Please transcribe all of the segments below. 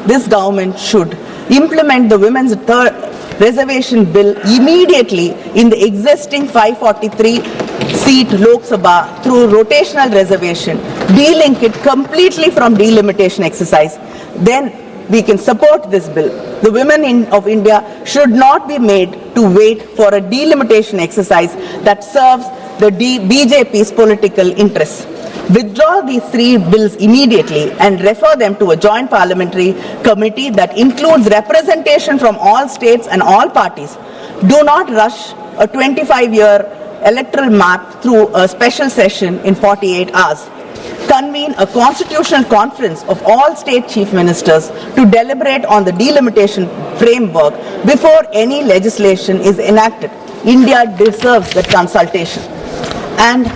this government should implement the women's third reservation bill immediately in the existing 543-seat Lok Sabha through rotational reservation, de-link it completely from delimitation exercise. Then we can support this bill. The women of India should not be made to wait for a delimitation exercise that serves the BJP's political interests. Withdraw these three bills immediately and refer them to a joint parliamentary committee that includes representation from all states and all parties. Do not rush a 25-year electoral map through a special session in 48 hours. Convene a constitutional conference of all state chief ministers to deliberate on the delimitation framework before any legislation is enacted. India deserves that consultation. And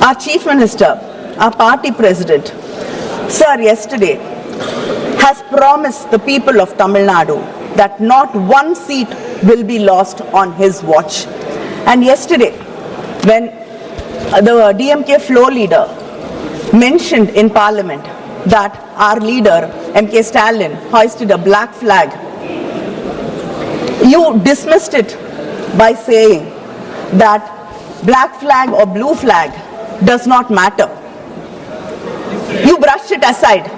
our chief minister, our party president, sir, yesterday has promised the people of Tamil Nadu that not one seat will be lost on his watch. And yesterday, when the DMK floor leader mentioned in Parliament that our leader, MK Stalin, hoisted a black flag, you dismissed it by saying that black flag or blue flag does not matter. You brushed it aside.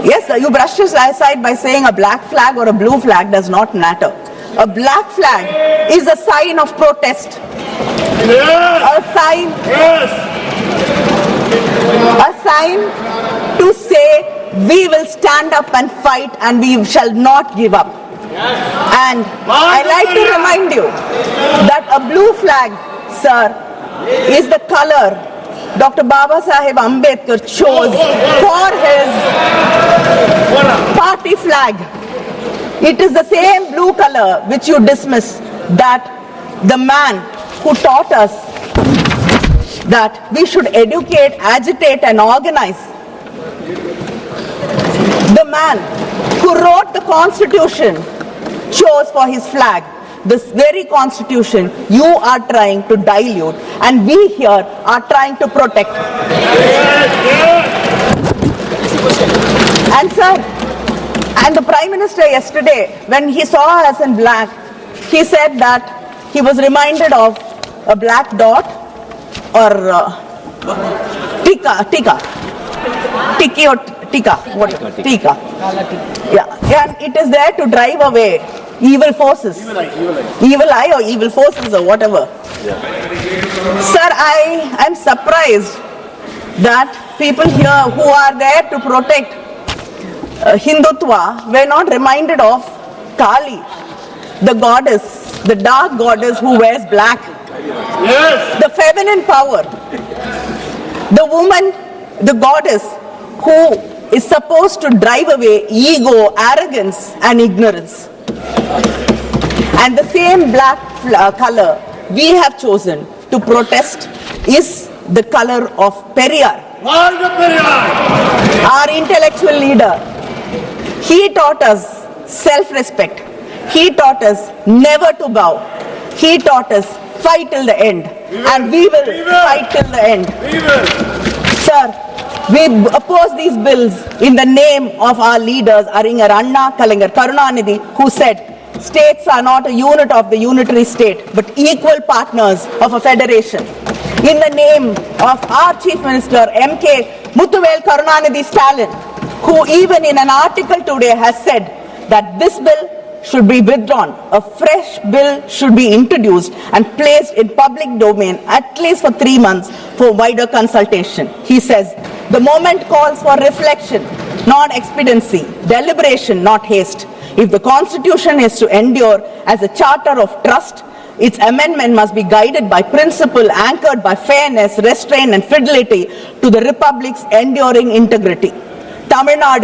Yes, sir, you brushed it aside by saying a black flag or a blue flag does not matter. A black flag is a sign of protest. Yes. A sign. Yes. A sign to say we will stand up and fight and we shall not give up. Yes. And I like to remind you that a blue flag, sir, is the color Dr. Baba Saheb Ambedkar chose for his party flag. It is the same blue color which you dismiss, that the man who taught us that we should educate, agitate and organize, the man who wrote the Constitution chose for his flag this very Constitution you are trying to dilute and we here are trying to protect. And sir, and the Prime Minister yesterday, when he saw us in black, he said that he was reminded of a black dot or tika. Yeah, and it is there to drive away evil forces. Evil eye or evil forces or whatever. Yeah. Sir, I am surprised that people here who are there to protect Hindutva were not reminded of Kali, the goddess, the dark goddess who wears black. Yes. The feminine power. The woman, the goddess who is supposed to drive away ego, arrogance and ignorance. And the same black color we have chosen to protest is the color of Periyar. Our intellectual leader. He taught us self-respect. He taught us never to bow. He taught us fight till the end. And we will fight till the end. Sir, we oppose these bills in the name of our leaders, Aringar Anna, Kanimozhi Karunanidhi, who said, states are not a unit of the unitary state, but equal partners of a federation. In the name of our Chief Minister, MK Karunanidhi Stalin, who even in an article today has said that this bill should be withdrawn. A fresh bill should be introduced and placed in public domain at least for 3 months for wider consultation. He says, the moment calls for reflection, not expediency, deliberation, not haste. If the Constitution is to endure as a charter of trust, its amendment must be guided by principle anchored by fairness, restraint and fidelity to the Republic's enduring integrity. Tamil Nadu